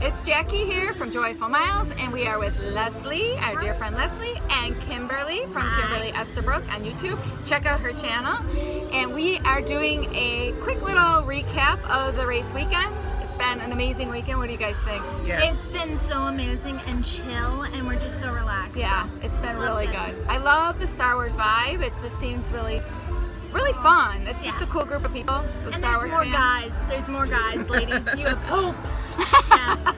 it's Jackie here from Joyful Miles, and we are with Leslie, our dear friend Leslie, and Kimberly from Kimberly Estabrook on YouTube. Check out her channel. And we are doing a quick little recap of the race weekend. It's been an amazing weekend. What do you guys think? Yes. It's been so amazing and chill, and we're just so relaxed. Yeah, so it's been really good. I love the Star Wars vibe. It just seems really fun. It's just a cool group of people. And Star there's Wars more fans. guys. There's more guys, ladies. You have hope. Yes.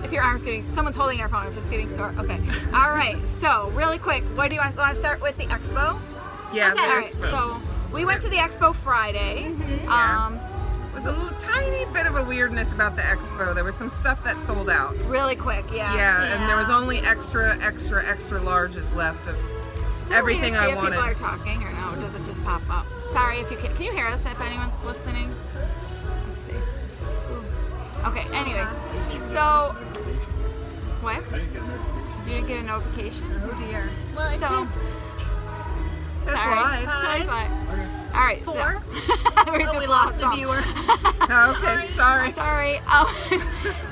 If your arm's getting, someone's holding your phone if it's getting sore. Okay. All right. So really quick, what do you want to start with the expo? Yeah, Okay. the All right, expo. so we went to the expo Friday. It was a little tiny bit of a weirdness about the expo. There was some stuff that sold out. Really quick, yeah. Yeah, and there was only extra larges left of everything I wanted. If people are talking or no, does it just pop up? Sorry if you can you hear us if anyone's listening? Let's see. Ooh. Okay, anyways. So, what? You didn't get a notification? Oh dear. Well, it says It says sorry. live. It says live. All right. 4. We lost a viewer. Oh, okay, sorry. Sorry.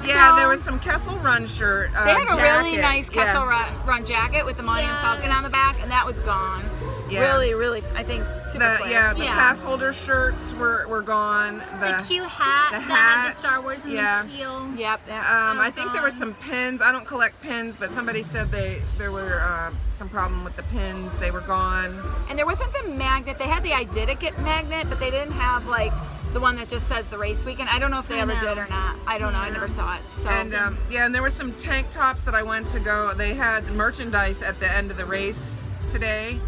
Yeah, So- there was some Kessel Run shirt. They had a really jacket. nice Kessel Run jacket with the Millennium Falcon on the back, and that was gone. Yeah. Really, I think super quick. The pass holder shirts were gone. The cute hat the that hat, had the Star Wars and the teal. Yep. I think there was some pins. I don't collect pins, but somebody said there were some problem with the pins. They were gone. And there wasn't the magnet. They had the I Did It Get magnet, but they didn't have like the one that just says the race weekend. I don't know if they ever did or not. I don't know. I never saw it. So And and there were some tank tops that I went to go. They had merchandise at the end of the race today.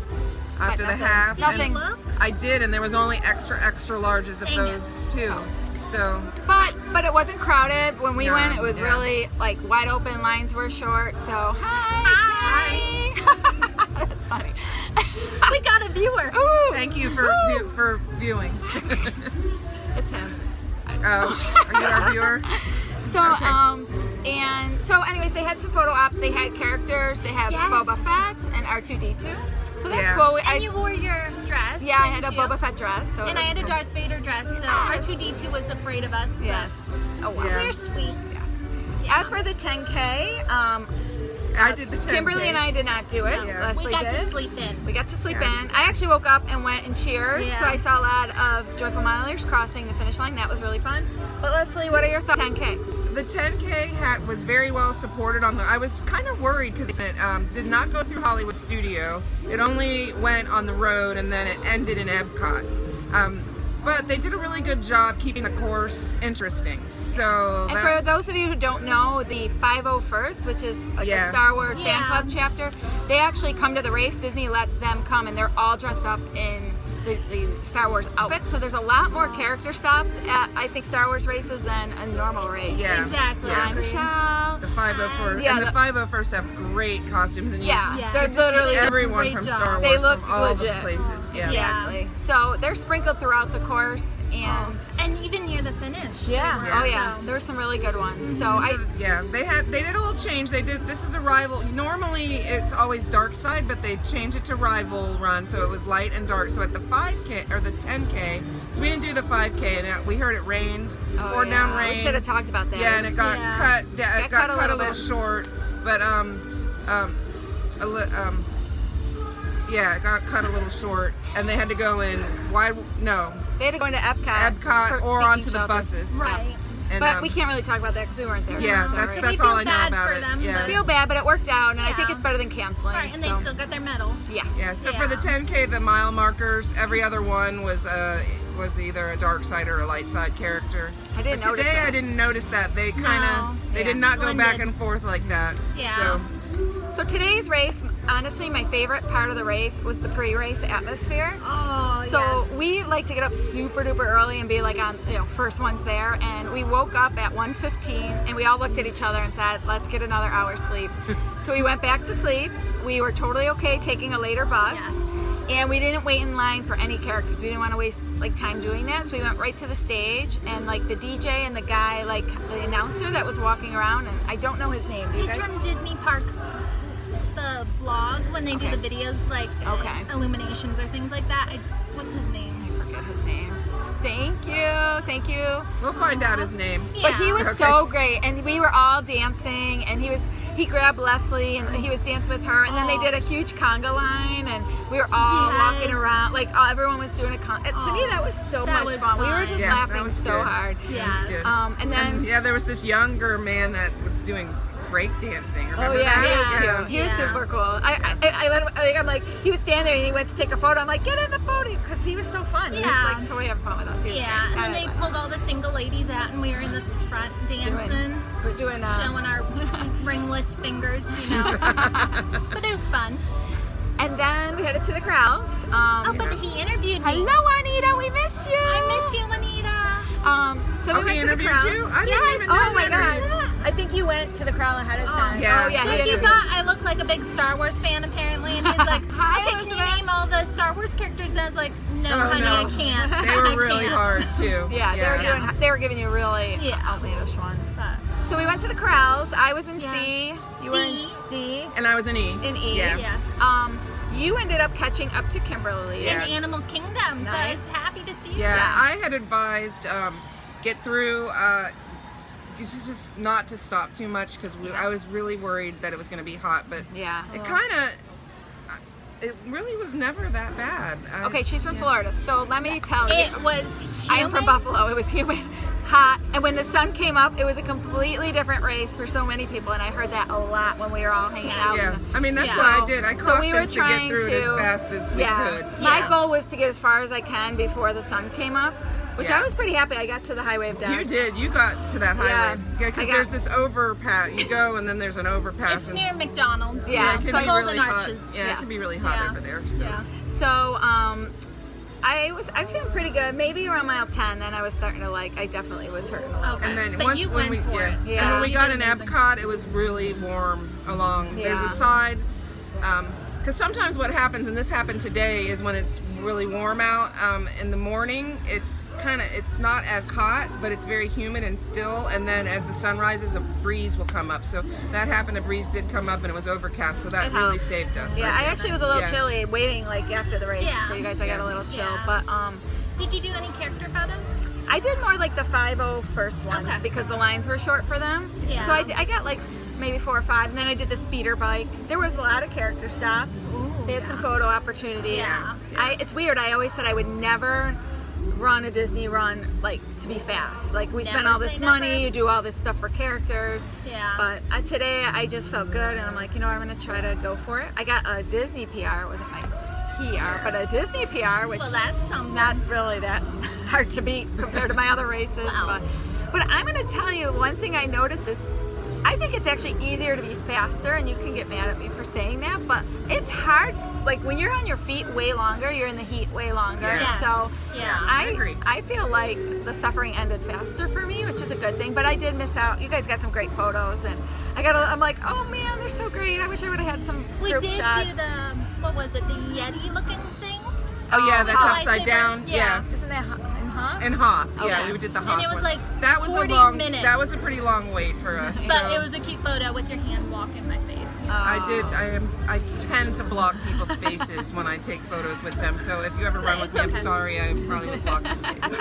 After the half. Nothing. And I did, and there was only extra larges of those too. So. But it wasn't crowded when we went. It was really like wide open. Lines were short. So hi. That's funny. We got a viewer. Ooh. Thank you for viewing. It's him. Oh, are you our viewer? So and so anyways, they had some photo ops. They had characters. They had Boba Fett and R2-D2. So that's cool. And you wore your dress. Yeah, I had a Boba Fett dress. So and I had a Darth Vader dress. So R2-D2 was afraid of us. Yes. Oh wow. We're sweet. Yes. Yeah. As for the 10K, I did the 10K. Kimberly and I did not do it. Yeah. Leslie We got did. to sleep in. We got to sleep in. I actually woke up and went and cheered. Yeah. So I saw a lot of Joyful Milers crossing the finish line. That was really fun. But Leslie, what are your thoughts? 10K. The 10K hat was very well supported on the. I was kind of worried because it did not go through Hollywood Studio. It only went on the road and then it ended in Epcot. But they did a really good job keeping the course interesting. So. And for those of you who don't know, the 501st, which is like a Star Wars fan club chapter, they actually come to the race. Disney lets them come, and they're all dressed up in the Star Wars outfits. So there's a lot more character stops at, I think, Star Wars races than a normal race. Yeah. Exactly. I'm Michelle. The 501st and the 501st have great costumes, and they're literally everyone from Star Wars They look from all legit. the places. Yeah. Exactly. So they're sprinkled throughout the course, and even near the finish. oh yeah, there were some really good ones. So they did a little change. This is a rival. Normally it's always dark side, but they changed it to rival run, so it was light and dark. So at the 5K or the 10K, so we didn't do the 5K, and we heard it rained, poured down rain. We should have talked about that. Yeah, and it got cut. It got cut a little short, but it got cut a little short, and they had to go in wide. No, they had to go into Epcot or onto the buses. Right. And, but we can't really talk about that because we weren't there. Yeah, so that's all I know about it. I feel bad, but it worked out, and I think it's better than canceling. Right, and they still got their medal. Yes. Yeah. So for the 10K, the mile markers, every other one was either a dark side or a light side character. I didn't notice today that. I didn't notice that. They they did not go back and forth like that. Yeah. So today's race, honestly, my favorite part of the race was the pre-race atmosphere. Oh, so we like to get up super duper early and be like on, first ones there. And we woke up at 1:15 and we all looked at each other and said, let's get another hour's sleep. So we went back to sleep. We were totally okay taking a later bus. Yes. And we didn't wait in line for any characters. We didn't want to waste time doing that. So we went right to the stage, and the DJ and the guy, the announcer that was walking around, and I don't know his name. He's from Disney Parks, the blog, when they do the videos illuminations or things like that. What's his name? I forget his name. Thank thank you. We'll find out his name. Yeah. But he was so great, and we were all dancing, and he grabbed Leslie, and he was dancing with her, and then they did a huge conga line, and we were all walking around, like everyone was doing a conga. To me, that was so much fun. We were just laughing so hard. Yeah. And then there was this younger man that was doing break dancing. Remember that? He was super cool. I let him, I'm like, he was standing there and he went to take a photo. I'm like, get in the photo, because he was so fun. He was like totally having fun with us. He was great. And then they pulled all the single ladies out, and we were in the front dancing. We're doing showing our ringless fingers, you know. But it was fun. And then we headed to the Corrals. But he interviewed me. Hello, Juanita. We miss you. I miss you, Juanita. So we went to the Corrals. You? I didn't even know my God. I think you went to the Corral ahead of time. Yeah. So he thought I looked like a big Star Wars fan, apparently, and he's like, "Okay, can you name all the Star Wars characters?" And I was like, "No, honey, I can't." They were really hard too. They were giving you really outlandish ones. So we went to the Corrals. I was in C. You were in D. And I was in E. In E. Yes. You ended up catching up to Kimberly in Animal Kingdom. So I was happy to see you. Yeah, I had advised get through. Just not to stop too much, because I was really worried that it was going to be hot, but it kind of, it really was never that bad. Okay, she's from Florida, so let me tell you. It was humid. I am from Buffalo. It was humid, hot, and when the sun came up, it was a completely different race for so many people, and I heard that a lot when we were all hanging out. Yeah, I mean, that's what I did. I cautioned to get through it as fast as we could. My goal was to get as far as I can before the sun came up. Which I was pretty happy. I got to the Highway of Death. You did. You got to that highway. Yeah, because there's this overpass. You go and then there's an overpass. It's near McDonald's. Yeah, it can be really hot. Arches. Yeah, it can be really hot over there. So. Yeah. So I feeling pretty good. Maybe around mile 10, then I was starting to I definitely was hurting a little bit. And then but once you when went we for it. and when we got in Epcot, it was really warm along. There's a side. Because sometimes what happens, and this happened today, is when it's really warm out in the morning, it's not as hot, but it's very humid and still, and then as the sun rises, a breeze will come up. So that happened, a breeze did come up, and it was overcast, so that really saved us. Yeah, I actually was a little chilly waiting after the race for you guys. I got a little chill, but did you do any character photos? I did more like the 5:01 first ones because the lines were short for them. Yeah. So I got maybe 4 or 5, and then I did the speeder bike. There was a lot of character stops. They had some photo opportunities. Yeah. It's weird. I always said I would never run a Disney run to be fast. We spend all this money, you do all this stuff for characters. Yeah. But today I just felt good, and I'm like, I'm gonna try to go for it. I got a Disney PR. It wasn't my PR, but a Disney PR, which that's something. Not really that hard to beat compared to my other races. But I'm gonna tell you one thing I noticed is I think it's actually easier to be faster, and you can get mad at me for saying that, but it's hard. When you're on your feet way longer, you're in the heat way longer. Yeah. So I agree. I feel like the suffering ended faster for me, which is a good thing, but I did miss out. You guys got some great photos, and I'm like, oh man, they're so great. I wish I would have had some group shots. We did do the, what was it, the Yeti looking thing? Oh yeah, that's upside down. Yeah. Isn't that in Hoth? In Hoth, yeah, we did the Hoth. And it was one. That was 40 minutes. That was a pretty long wait for us. But it was a cute photo with your hand walking my face. I tend to block people's faces when I take photos with them. So if you ever run with me, I'm sorry. I probably would block your face.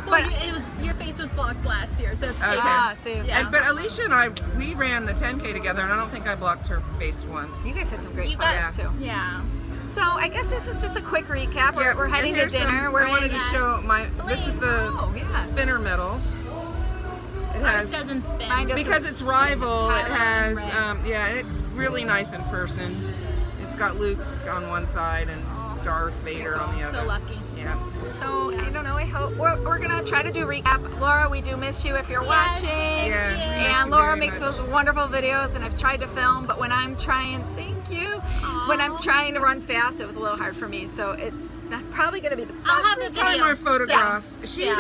But your face was blocked last year, so it's okay. But Alicia and I, we ran the 10K together, and I don't think I blocked her face once. You guys had some great photos too. Yeah. So I guess this is just a quick recap. We're heading to dinner. I wanted to show this is the spinner medal. It has, doesn't spin. Because it's Rival, it has, and it's really nice in person. It's got Luke on one side and Darth Vader on the other. So lucky. Yeah. So I don't know. I hope we're gonna try to do recap. Laura, we do miss you if you're watching. And Laura makes those wonderful videos, and I've tried to film, but when I'm trying, thank you. When I'm trying to run fast, it was a little hard for me. So it's not probably gonna be the best. I'll have a video. More photographs. She did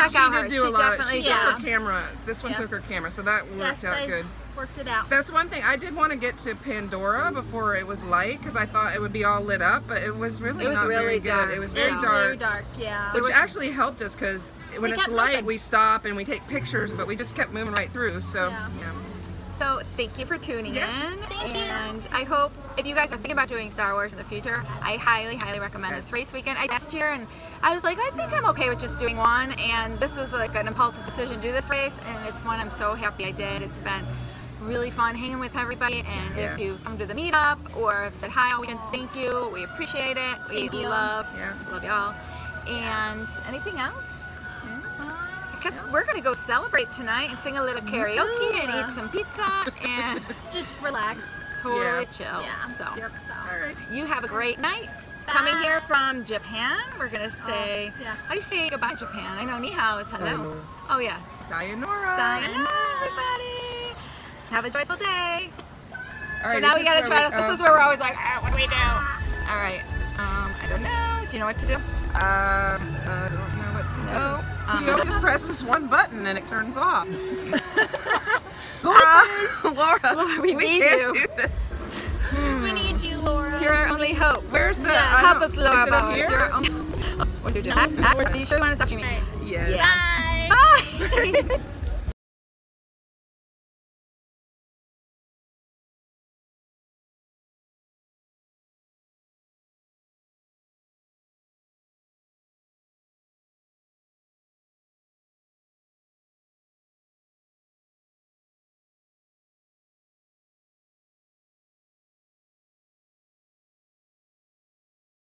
do a lot. She took her camera. This one took her camera, so that worked out good. Worked it out. That's one thing. I did want to get to Pandora before it was light, because I thought it would be all lit up, but it was really not very dark. good. It was very dark. Very dark, yeah. Which actually helped us, because when it's light, we stop and we take pictures, but we just kept moving right through. So So thank you for tuning in. Thank you. And I hope if you guys are thinking about doing Star Wars in the future, I highly, highly recommend this race weekend. I did last year and I was like, I think I'm okay with just doing one. And this was like an impulsive decision to do this race, and it's one I'm so happy I did. It's been really fun hanging with everybody, and if you come to the meetup or have said hi all weekend, thank you. We appreciate it. We love y'all. And anything else? Because we're gonna go celebrate tonight and sing a little karaoke and eat some pizza and just relax, totally chill. Yeah. So, All right. you have a great night. Bye. Coming here from Japan, we're gonna say, how do you say goodbye, Japan? I know ni hao is hello. Sayonara. Oh yes. Sayonara. Sayonara, everybody. Have a joyful day. All So right, now we gotta try to. this This is where we're always like, what do we do? All right. I don't know. Do you know what to do? I don't know what to do. No. Gio just presses one button and it turns off. Laura, we need can't you. do this. We need you, Laura. You're our only hope. Where's the? Help us, Laura. Is it up here? You're only. What do you do? Are you sure you want to stop me? Yes. Bye. Bye.